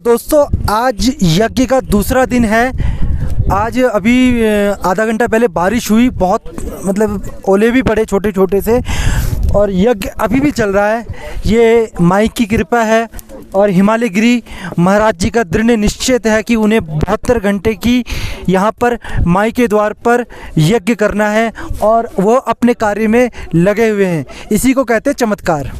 दोस्तों आज यज्ञ का दूसरा दिन है। आज अभी आधा घंटा पहले बारिश हुई, बहुत मतलब ओले भी पड़े छोटे छोटे से, और यज्ञ अभी भी चल रहा है। ये माई की कृपा है और हिमालय गिरी महाराज जी का दृढ़ निश्चय है कि उन्हें 72 घंटे की यहाँ पर माई के द्वार पर यज्ञ करना है और वो अपने कार्य में लगे हुए हैं। इसी को कहते हैं चमत्कार।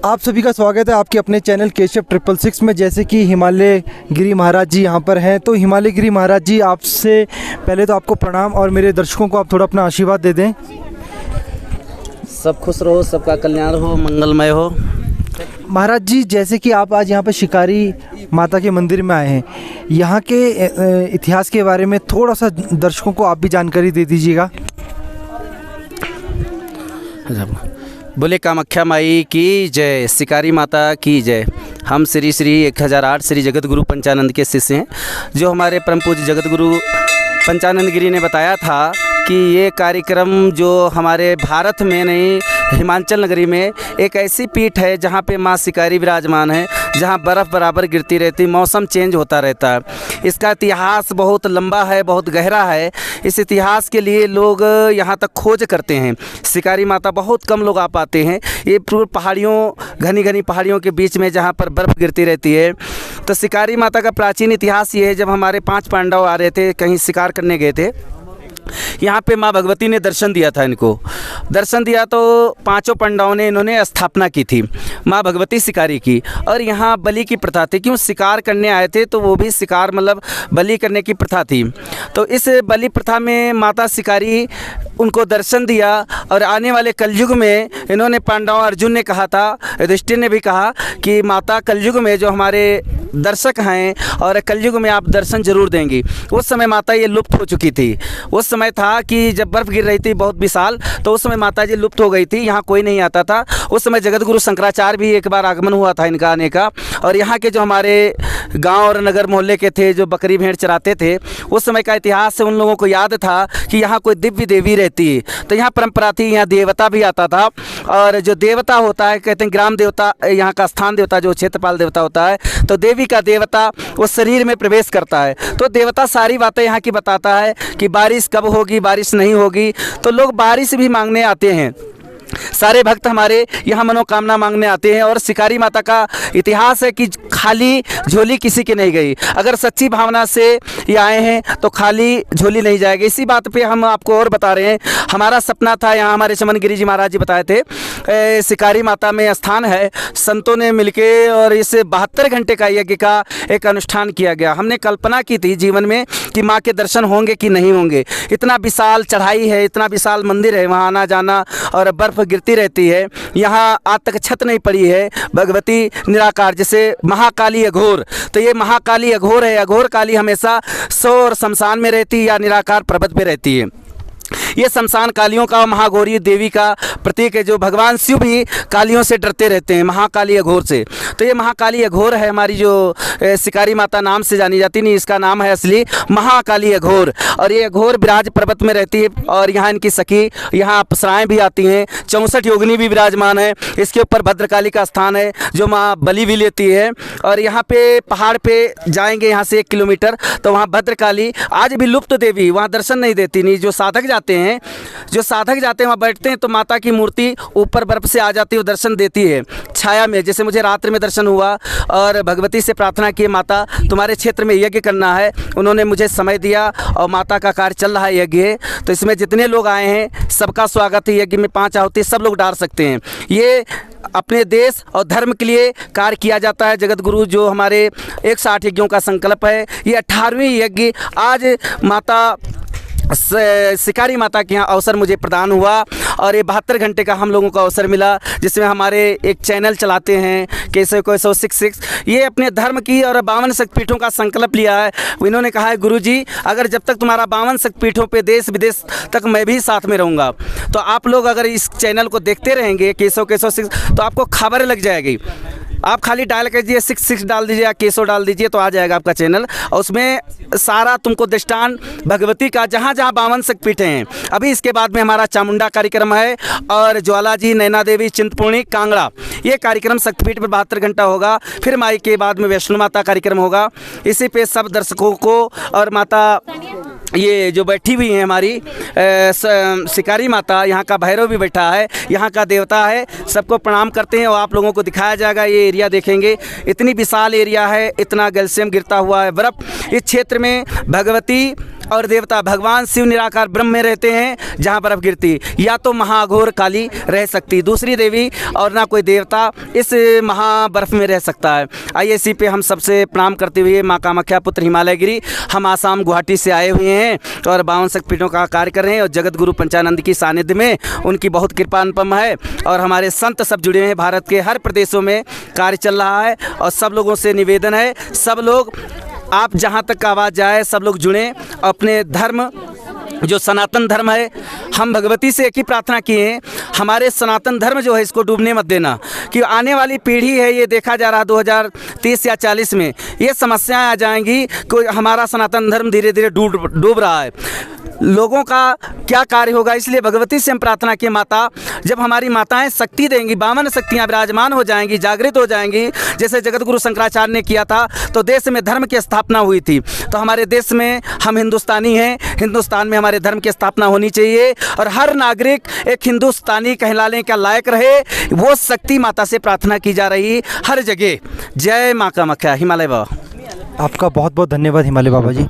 आप सभी का स्वागत है आपके अपने चैनल केशव 666 में। जैसे कि हिमालय गिरी महाराज जी यहाँ पर हैं, तो हिमालय गिरी महाराज जी आपसे पहले तो आपको प्रणाम और मेरे दर्शकों को आप थोड़ा अपना आशीर्वाद दे दें। सब खुश रहो, सबका कल्याण हो, मंगलमय हो। महाराज जी, जैसे कि आप आज यहाँ पर शिकारी माता के मंदिर में आए हैं, यहाँ के इतिहास के बारे में थोड़ा सा दर्शकों को आप भी जानकारी दे दीजिएगा। बोले कामाख्या माई की जय, शिकारी माता की जय। हम श्री 1008 श्री जगत गुरु पंचानंद के शिष्य हैं। जो हमारे परम पूज्य जगत गुरु पंचानंद गिरी ने बताया था कि ये कार्यक्रम जो हमारे भारत में नहीं, हिमाचल नगरी में एक ऐसी पीठ है जहाँ पे माँ शिकारी विराजमान है, जहाँ बर्फ़ बराबर गिरती रहती, मौसम चेंज होता रहता है। इसका इतिहास बहुत लंबा है, बहुत गहरा है। इस इतिहास के लिए लोग यहाँ तक खोज करते हैं। शिकारी माता बहुत कम लोग आ पाते हैं। ये पूरी पहाड़ियों, घनी घनी पहाड़ियों के बीच में जहाँ पर बर्फ़ गिरती रहती है। तो शिकारी माता का प्राचीन इतिहास ये है, जब हमारे 5 पांडव आ रहे थे, कहीं शिकार करने गए थे, यहाँ पे माँ भगवती ने दर्शन दिया था। इनको दर्शन दिया तो 5 पांडवों ने इन्होंने स्थापना की थी माँ भगवती शिकारी की। और यहाँ बलि की प्रथा थी, क्यों शिकार करने आए थे तो वो भी शिकार मतलब बलि करने की प्रथा थी। तो इस बलि प्रथा में माता शिकारी उनको दर्शन दिया। और आने वाले कलयुग में इन्होंने पांडव, अर्जुन ने कहा था, युधिष्ठिर ने भी कहा कि माता कलयुग में जो हमारे दर्शक हैं और कलयुग में आप दर्शन जरूर देंगी। उस समय माता ये लुप्त हो चुकी थी। उस समय था कि जब बर्फ़ गिर रही थी बहुत विशाल, तो उस समय माता जी लुप्त हो गई थी, यहाँ कोई नहीं आता था। उस समय जगत गुरु शंकराचार्य भी एक बार आगमन हुआ था इनका आने का। और यहाँ के जो हमारे गांव और नगर मोहल्ले के थे, जो बकरी भेड़ चराते थे, उस समय का इतिहास से उन लोगों को याद था कि यहाँ कोई दिव्य देवी रहती है। तो यहाँ परंपरा थी, यहाँ देवता भी आता था। और जो देवता होता है, कहते हैं ग्राम देवता, यहाँ का स्थान देवता जो क्षेत्रपाल देवता होता है, तो देवी का देवता वो शरीर में प्रवेश करता है। तो देवता सारी बातें यहाँ की बताता है कि बारिश कब होगी, बारिश नहीं होगी। तो लोग बारिश भी मांगने आते हैं। सारे भक्त हमारे यहाँ मनोकामना मांगने आते हैं। और शिकारी माता का इतिहास है कि खाली झोली किसी की नहीं गई। अगर सच्ची भावना से ये आए हैं तो खाली झोली नहीं जाएगी। इसी बात पे हम आपको और बता रहे हैं। हमारा सपना था, यहाँ हमारे चमन गिरी जी महाराज जी बताए थे, शिकारी माता में स्थान है। संतों ने मिलके और इस 72 घंटे का यज्ञ का एक अनुष्ठान किया गया। हमने कल्पना की थी जीवन में कि माँ के दर्शन होंगे कि नहीं होंगे। इतना विशाल चढ़ाई है, इतना विशाल मंदिर है, वहाँ आना जाना और बर्फ़ गिरती रहती है। यहाँ आज तक छत नहीं पड़ी है। भगवती निराकार, जैसे महाकाली अघोर, तो ये महाकाली अघोर है। अघोर काली हमेशा सौ और शमशान में रहती है या निराकार पर्वत पे रहती है। ये शमशान कालियों का, महागौरी देवी का प्रतीक है। जो भगवान शिव भी कालियों से डरते रहते हैं, महाकाली अघोर से। तो ये महाकाली अघोर है हमारी, जो शिकारी माता नाम से जानी जाती, नहीं इसका नाम है असली महाकाली अघोर। और ये अघोर विराज पर्वत में रहती है। और यहाँ इनकी सखी, यहाँ अप्सराएं भी आती हैं। 64 योगिनी भी विराजमान है। इसके ऊपर भद्रकाली का स्थान है, जो माँ बलि भी लेती है। और यहाँ पे पहाड़ पे जाएंगे, यहाँ से 1 किलोमीटर, तो वहाँ भद्रकाली आज भी लुप्त देवी, वहाँ दर्शन नहीं देती। नहीं, जो साधक जाते हैं, वहाँ बैठते हैं तो माता की मूर्ति ऊपर बर्फ से आ जाती है, वो दर्शन देती है छाया में। जैसे मुझे रात्रि में दर्शन हुआ और भगवती से प्रार्थना की, माता तुम्हारे क्षेत्र में यज्ञ करना है। उन्होंने मुझे समय दिया और माता का कार्य चल रहा है, यज्ञ है। तो इसमें जितने लोग आए हैं सबका स्वागत है। यज्ञ में 5 आहुति सब लोग डाल सकते हैं। ये अपने देश और धर्म के लिए कार्य किया जाता है। जगत गुरु जो हमारे 160 यज्ञों का संकल्प है, ये 18वीं यज्ञ आज माता शिकारी माता के यहाँ अवसर मुझे प्रदान हुआ। और ये 72 घंटे का हम लोगों को अवसर मिला, जिसमें हमारे एक चैनल चलाते हैं केशव 66। ये अपने धर्म की और 52 शक्तिपीठों का संकल्प लिया है। इन्होंने कहा है, गुरुजी अगर जब तक तुम्हारा 52 शक्तिपीठों पे देश विदेश तक मैं भी साथ में रहूँगा। तो आप लोग अगर इस चैनल को देखते रहेंगे केशव 66, तो आपको खबर लग जाएगी। आप खाली डायल कीजिए 66 डाल दीजिए या केसो डाल दीजिए तो आ जाएगा आपका चैनल, और उसमें सारा तुमको दृष्टांत भगवती का जहाँ जहाँ 52 शक्तिपीठें हैं। अभी इसके बाद में हमारा चामुंडा कार्यक्रम है और ज्वाला जी, नैना देवी, चिंतपूर्णी, कांगड़ा, ये कार्यक्रम शक्तिपीठ पर 72 घंटा होगा। फिर माई के बाद में वैष्णो माता कार्यक्रम होगा। इसी पे सब दर्शकों को और माता ये जो बैठी हुई हैं हमारी शिकारी माता, यहाँ का भैरव भी बैठा है, यहाँ का देवता है, सबको प्रणाम करते हैं और आप लोगों को दिखाया जाएगा। ये एरिया देखेंगे, इतनी विशाल एरिया है, इतना कैल्शियम गिरता हुआ है बर्फ़। इस क्षेत्र में भगवती और देवता भगवान शिव निराकार ब्रह्म में रहते हैं। जहाँ बर्फ़ गिरती या तो महाघोर काली रह सकती, दूसरी देवी और ना कोई देवता इस महाबर्फ़ में रह सकता है। आइए इसी पे हम सबसे प्रणाम करते हुए माँ कामाख्या पुत्र हिमालयगिरी, हम आसाम गुवाहाटी से आए हुए हैं और 52 शक्तिपीठों का कार्य कर रहे हैं और जगत गुरु पंचानंद की सानिध्य में उनकी बहुत कृपा अनुपम है और हमारे संत सब जुड़े हैं। भारत के हर प्रदेशों में कार्य चल रहा है और सब लोगों से निवेदन है, सब लोग आप जहाँ तक आवाज़ जाए सब लोग जुड़ें अपने धर्म जो सनातन धर्म है। हम भगवती से एक ही प्रार्थना किए हैं, हमारे सनातन धर्म जो है इसको डूबने मत देना, कि आने वाली पीढ़ी है, ये देखा जा रहा 2030 या 40 में ये समस्याएं आ जाएंगी कि हमारा सनातन धर्म धीरे धीरे डूब रहा है। लोगों का क्या कार्य होगा, इसलिए भगवती से हम प्रार्थना की माता जब हमारी माताएं शक्ति देंगी, 52 शक्तियाँ विराजमान हो जाएंगी, जागृत हो जाएंगी, जैसे जगत गुरु शंकराचार्य ने किया था तो देश में धर्म की स्थापना हुई थी। तो हमारे देश में हम हिंदुस्तानी हैं, हिंदुस्तान में हमारे धर्म की स्थापना होनी चाहिए और हर नागरिक एक हिंदुस्तानी कहलाने का लायक रहे, वो शक्ति माता से प्रार्थना की जा रही हर जगह। जय माँ कामाख्या, हिमालय बाबा। आपका बहुत बहुत धन्यवाद हिमालय बाबा जी।